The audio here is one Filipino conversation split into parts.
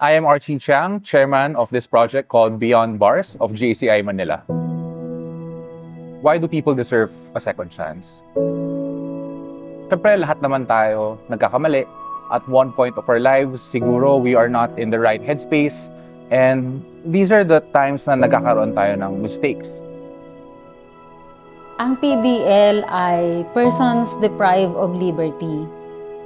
I am Archie Chiang, chairman of this project called Beyond Bars of JCI Manila. Why do people deserve a second chance? Siyempre, lahat naman tayo nagkakamali. At one point of our lives, siguro we are not in the right headspace. And these are the times na nagkakaroon tayo ng mistakes. Ang PDL ay Persons Deprived of Liberty.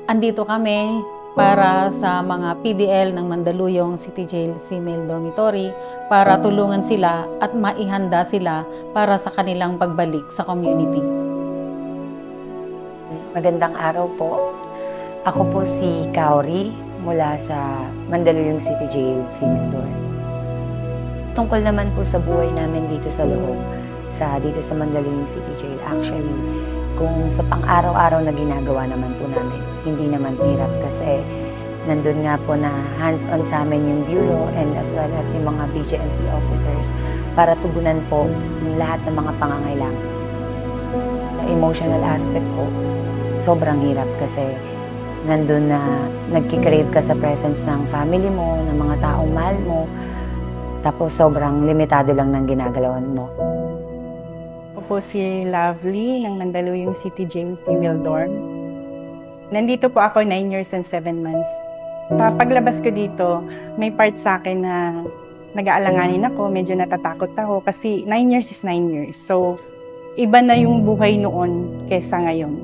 Andito kami para sa mga PDL ng Mandaluyong City Jail Female Dormitory para tulungan sila at maihanda sila para sa kanilang pagbalik sa community. Magandang araw po. Ako po si Kaori mula sa Mandaluyong City Jail Female Dorm. Tungkol naman po sa buhay namin dito sa loob, dito sa Mandaluyong City Jail. Actually, kung sa pang-araw-araw na ginagawa naman po namin, hindi naman hirap kasi nandun nga po na hands-on sa amin yung bureau and as well as yung mga BJMP officers para tugunan po yung lahat ng mga pangangailangan. The emotional aspect po, sobrang hirap kasi nandun na nagkikrave ka sa presence ng family mo, ng mga taong mahal mo, tapos sobrang limitado lang ng ginagalawan mo. Po si Lovely ng Mandaluyong City Jail Female Dorm. Nandito po ako 9 years and 7 months. Paglabas ko dito, may part sa akin na nag-aalanganin ako, medyo natatakot ako kasi 9 years is 9 years. So, iba na yung buhay noon kesa ngayon.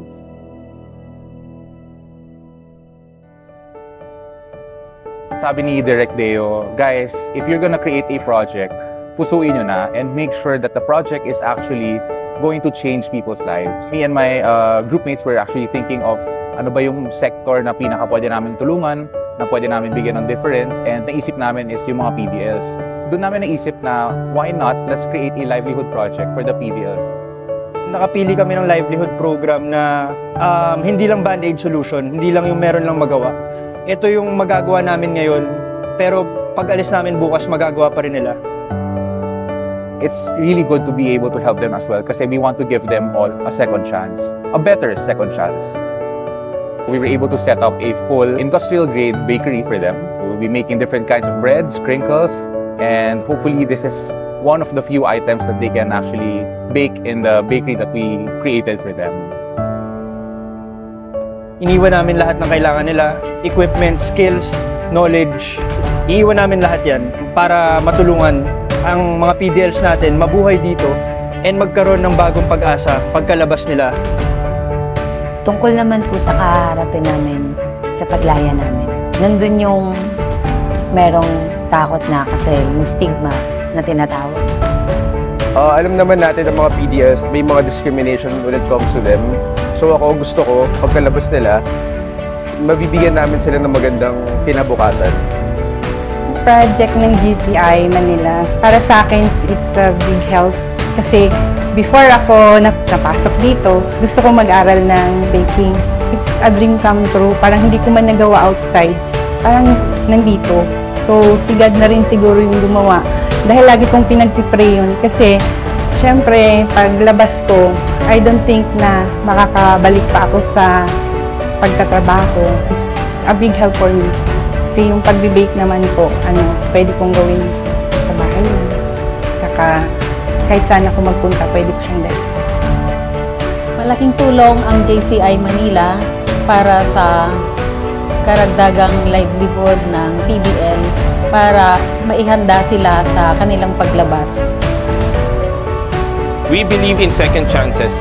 Sabi ni Direk Deo, guys, if you're gonna create a project, pusuin nyo na and make sure that the project is actually going to change people's lives. Me and my groupmates were actually thinking of ano ba yung sector na pinaka pwede namin tulungan, na pwede namin bigyan ng difference, and naisip namin is yung mga PDLs. Doon namin naisip na why not, let's create a livelihood project for the PDLs. Nakapili kami ng livelihood program na hindi lang band-aid solution, hindi lang yung meron lang magawa. Ito yung magagawa namin ngayon, pero pag alis namin bukas, magagawa pa rin nila. It's really good to be able to help them as well kasi we want to give them all a second chance, a better second chance. We were able to set up a full industrial grade bakery for them. We'll be making different kinds of breads, crinkles, and hopefully this is one of the few items that they can actually bake in the bakery that we created for them. Iniwan namin lahat ng kailangan nila, equipment, skills, knowledge. Iniwan namin lahat yan para matulungan ang mga PDLs natin mabuhay dito and magkaroon ng bagong pag-asa pagkalabas nila. Tungkol naman po sa kaharapin namin, sa paglaya namin, nandun yung merong takot na kasi yung stigma na tinatawag. Alam naman natin ang mga PDLs, may mga discrimination when it comes to them. So ako, gusto ko, pagkalabas nila, mabibigyan namin sila ng magandang kinabukasan. Project ng GCI Manila. Para sa akin, it's a big help. Kasi before ako napasok dito, gusto ko mag-aral ng baking. It's a dream come true. Parang hindi ko man nagawa outside. Parang nandito. So, sigad na rin siguro yung gumawa. Dahil lagi kong pinagpipray yun. Kasi, syempre, paglabas ko, I don't think na makakabalik pa ako sa pagtatrabaho. It's a big help for me. Kasi yung pag-bake naman po, pwede kong gawin sa bahay lang. Tsaka kahit saan ako magpunta, pwede ko siyang dahil. Malaking tulong ang JCI Manila para sa karagdagang livelihood ng PDL para maihanda sila sa kanilang paglabas. We believe in second chances.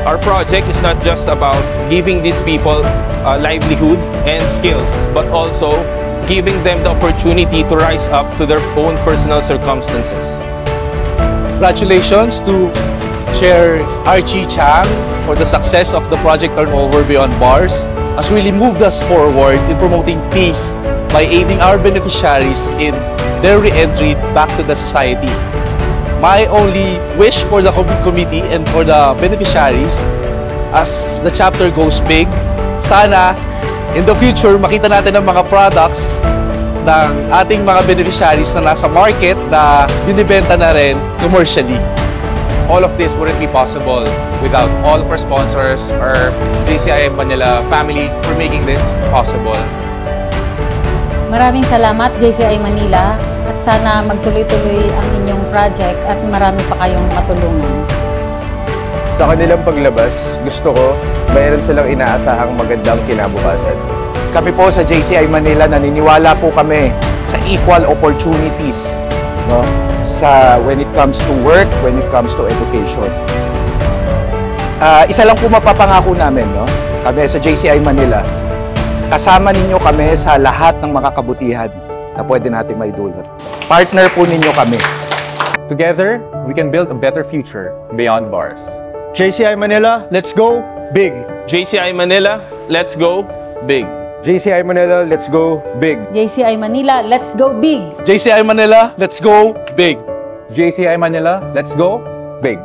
Our project is not just about giving these people livelihood and skills, but also giving them the opportunity to rise up to their own personal circumstances. Congratulations to Chair Archie Chiang for the success of the project Turnover Beyond Bars, has really moved us forward in promoting peace by aiding our beneficiaries in their re-entry back to the society. My only wish for the committee and for the beneficiaries as the chapter goes big, sana in the future, makita natin ang mga products ng ating mga beneficiaries na nasa market na binibenta na rin commercially. All of this wouldn't be possible without all of our sponsors, our JCI Manila family for making this possible. Maraming salamat JCI Manila at sana magtuloy-tuloy ang inyong project at marami pa kayong matulungan. Sa kanilang paglabas, gusto ko mayroon silang inaasahang magandang kinabukasan. Kami po sa JCI Manila, naniniwala po kami sa equal opportunities, no? Sa when it comes to work, when it comes to education. Isa lang po mapapangako namin, no? Kami sa JCI Manila, kasama ninyo kami sa lahat ng mga kabutihan na pwede natin maidulot. Partner po ninyo kami. Together, we can build a better future beyond bars. JCI Manila, let's go big! JCI Manila, let's go big! JCI Manila, let's go big! JCI Manila, let's go big! JCI Manila, let's go big! JCI Manila, let's go big!